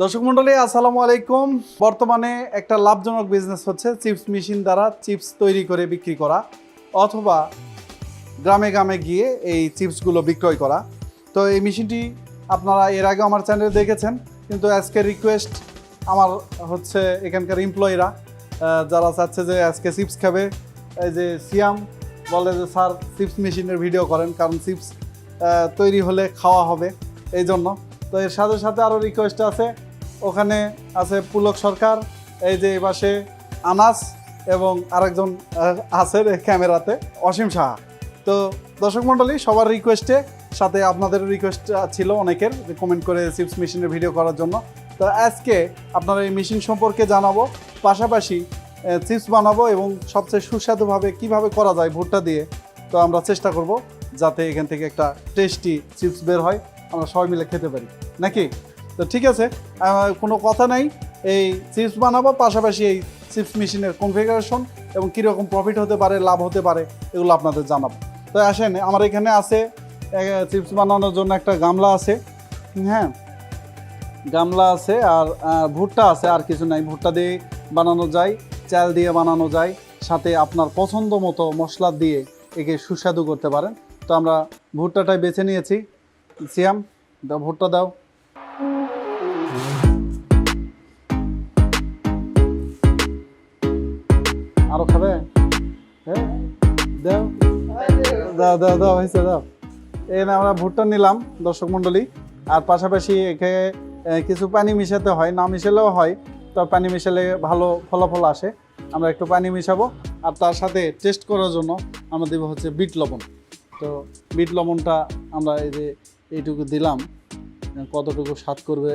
দর্শক মন্ডলী আসসালামু আলাইকুম। বর্তমানে একটা লাভজনক বিজনেস হচ্ছে চিপস মেশিন দ্বারা চিপস তৈরি করে বিক্রি করা অথবা গ্রামে গ্রামে গিয়ে এই চিপসগুলো বিক্রয় করা। তো এই মেশিনটি আপনারা এর আগে আমার চ্যানেলে দেখেছেন, কিন্তু আজকে রিকোয়েস্ট আমার হচ্ছে এখানকার এমপ্লয়িরা যারা চাচ্ছে যে আজকে চিপস খাবে, এই যে সিয়াম বলে যে স্যার চিপস মেশিনের ভিডিও করেন, কারণ চিপস তৈরি হলে খাওয়া হবে এই জন্য। তো এর সাথে সাথে আরও রিকোয়েস্ট আছে, ওখানে আছে পুলক সরকার, এই যে এই পাশে আনাস এবং আরেকজন আছে ক্যামেরাতে অসীম সাহা। তো দর্শক মণ্ডলী সবার রিকোয়েস্টে সাথে আপনাদের রিকোয়েস্ট ছিল অনেকের যে কমেন্ট করে চিপস মেশিনের ভিডিও করার জন্য। তো আজকে আপনারা এই মেশিন সম্পর্কে জানাবো, পাশাপাশি চিপস বানাবো এবং সবচেয়ে সুস্বাদুভাবে কিভাবে করা যায় ভুট্টা দিয়ে। তো আমরা চেষ্টা করব যাতে এখান থেকে একটা টেস্টি চিপস বের হয়, আমরা সবাই মিলে খেতে পারি নাকি। তো ঠিক আছে, কোনো কথা নাই, এই চিপস বানাবো, পাশাপাশি এই চিপস মেশিনের কনফিগারেশন এবং কীরকম প্রফিট হতে পারে, লাভ হতে পারে, এগুলো আপনাদের জানাবো। তো আসেন, আমার এখানে আছে চিপস বানানোর জন্য একটা গামলা আছে, হ্যাঁ গামলা আছে, আর ভুট্টা আছে, আর কিছু নাই। ভুট্টা দিয়ে বানানো যায়, চাল দিয়ে বানানো যায়, সাথে আপনার পছন্দ মতো মশলা দিয়ে একে সুস্বাদু করতে পারেন। তো আমরা ভুট্টাটাই বেছে নিয়েছি। সিয়াম দাও, ভুট্টা দাও। আরো খাবে? হ্যাঁ দাও দাও দাও দাও, হয়েছে দাও। এই না, আমরা ভুট্টা নিলাম দর্শক মণ্ডলী, আর পাশাপাশি একে কিছু পানি মিশাতে হয়, না মিশালেও হয়, তো পানি মিশালে ভালো ফলাফল আসে। আমরা একটু পানি মিশাবো, আর তার সাথে টেস্ট করার জন্য আমরা দেবো হচ্ছে বিট লবণ। তো বিট লবণটা আমরা এই যে এইটুকু দিলাম, কতটুকু স্বাদ করবে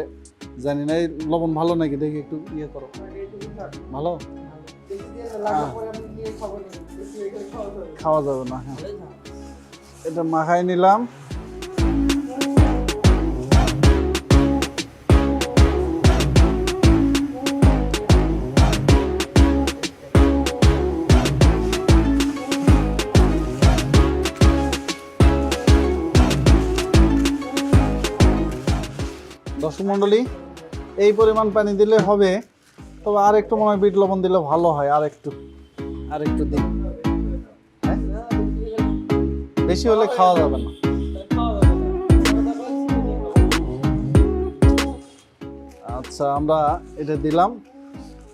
জানি না। এই লবণ ভালো নাকি দেখি, একটু ইয়ে করো। ভালো খাওয়া যাবে না, হ্যাঁ এটা মাখায় নিলাম। দর্শক মণ্ডলী, এই পরিমাণ পানি দিলে হবে, তবে আর একটু মনে হয় বিট লবণ দিলে ভালো হয়। আর একটু দিন, হ্যাঁ বেশি হলে খাওয়া যাবে না। আচ্ছা, আমরা এটা দিলাম।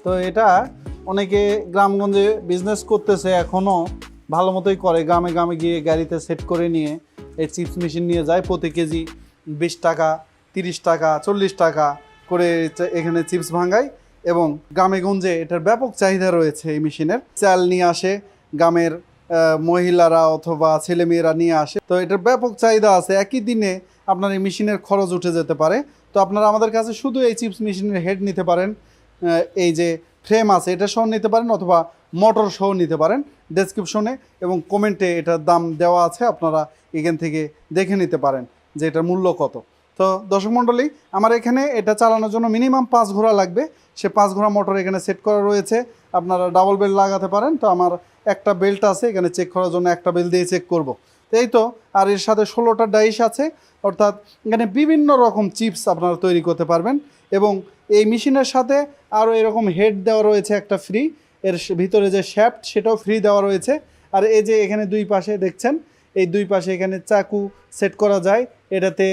তো এটা অনেকে গ্রামগঞ্জে বিজনেস করতেছে, এখনও ভালো মতোই করে, গ্রামে গ্রামে গিয়ে গাড়িতে সেট করে নিয়ে এই চিপস মেশিন নিয়ে যায়। প্রতি কেজি 20 টাকা, 30 টাকা, 40 টাকা করে এখানে চিপস ভাঙায়, এবং গ্রামে গঞ্জে এটার ব্যাপক চাহিদা রয়েছে। এই মেশিনের চাল নিয়ে আসে গ্রামের মহিলারা অথবা ছেলেমেয়েরা নিয়ে আসে, তো এটার ব্যাপক চাহিদা আছে। একই দিনে আপনার এই মেশিনের খরচ উঠে যেতে পারে। তো আপনারা আমাদের কাছে শুধু এই চিপস মেশিনের হেড নিতে পারেন, এই যে ফ্রেম আছে এটা সহ নিতে পারেন, অথবা মোটর সহ নিতে পারেন। ডেসক্রিপশনে এবং কমেন্টে এটার দাম দেওয়া আছে, আপনারা এখান থেকে দেখে নিতে পারেন যে এটার মূল্য কত। তো দর্শক মণ্ডলী, আমার এখানে এটা চালানোর জন্য মিনিমাম 5 ঘোড়া লাগবে। সে 5 ঘোড়া মোটর এখানে সেট করা রয়েছে, আপনারা ডাবল বেল্ট লাগাতে পারেন। তো আমার একটা বেল্ট আছে এখানে, চেক করার জন্য একটা বেল্ট দিয়ে চেক করব। তো এই তো, আর এর সাথে 16টা ডাইস আছে, অর্থাৎ এখানে বিভিন্ন রকম চিপস আপনারা তৈরি করতে পারবেন। এবং এই মেশিনের সাথে আরও এরকম হেড দেওয়া রয়েছে একটা ফ্রি, এর ভিতরে যে শ্যাফট সেটাও ফ্রি দেওয়া রয়েছে। আর এই যে এখানে দুই পাশে দেখছেন, এই দুই পাশে এখানে চাকু সেট করা যায়, এটাতে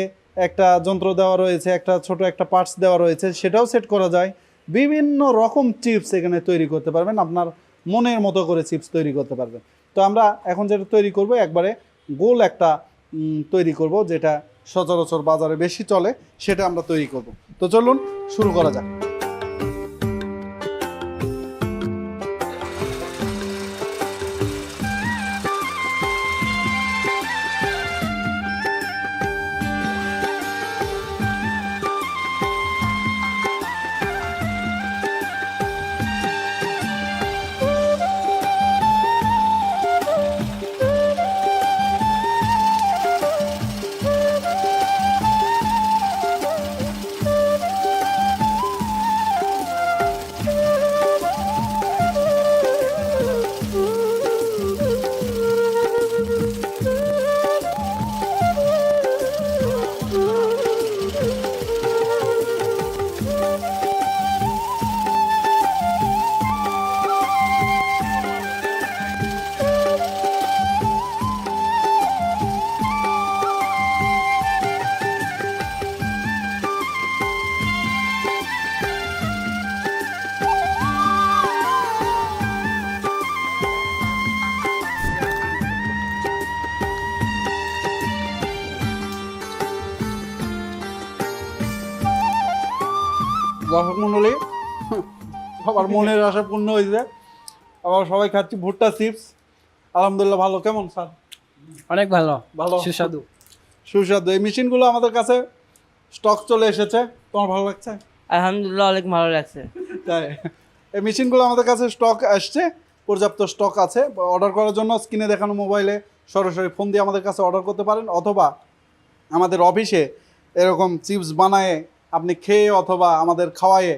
একটা যন্ত্র দেওয়া রয়েছে, একটা ছোট একটা পার্টস দেওয়া রয়েছে, সেটাও সেট করা যায়। বিভিন্ন রকম চিপস এখানে তৈরি করতে পারবেন, আপনার মনের মতো করে চিপস তৈরি করতে পারবেন। তো আমরা এখন যেটা তৈরি করব, একবারে গোল একটা তৈরি করব, যেটা সচরাচর বাজারে বেশি চলে, সেটা আমরা তৈরি করব। তো চলুন শুরু করা যাক। দর্শক মণ্ডলী সবার মনের আশা পূর্ণ হয়েছে। আবার সবাই খাচ্ছি ভুট্টা চিপস। আলহামদুলিল্লাহ ভালো। কেমন স্যার? অনেক ভালো, ভালো, সুস্বাদু। সুস্বাদু। এই মেশিনগুলো আমাদের কাছে স্টক চলে এসেছে, তোমার ভালো লাগছে? আলহামদুলিল্লাহ অনেক ভালো লাগছে। তাই এই মেশিনগুলো আমাদের কাছে স্টক আসছে, পর্যাপ্ত স্টক আছে। অর্ডার করার জন্য স্ক্রিনে দেখানো মোবাইলে সরাসরি ফোন দিয়ে আমাদের কাছে অর্ডার করতে পারেন, অথবা আমাদের অফিসে এরকম চিপস বানায়ে আপনি খেয়ে অথবা আমাদের খাওয়ায়ে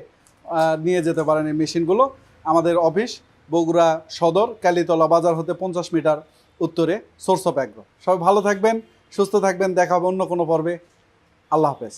নিয়ে যেতে পারেন এই মেশিনগুলো। আমাদের অফিস বগুড়া সদর কালীতলা বাজার হতে 50 মিটার উত্তরে, সোর্স অফ অ্যাগ্রো। সবাই ভালো থাকবেন, সুস্থ থাকবেন। দেখা হবে অন্য কোনো পর্বে। আল্লাহ হাফেজ।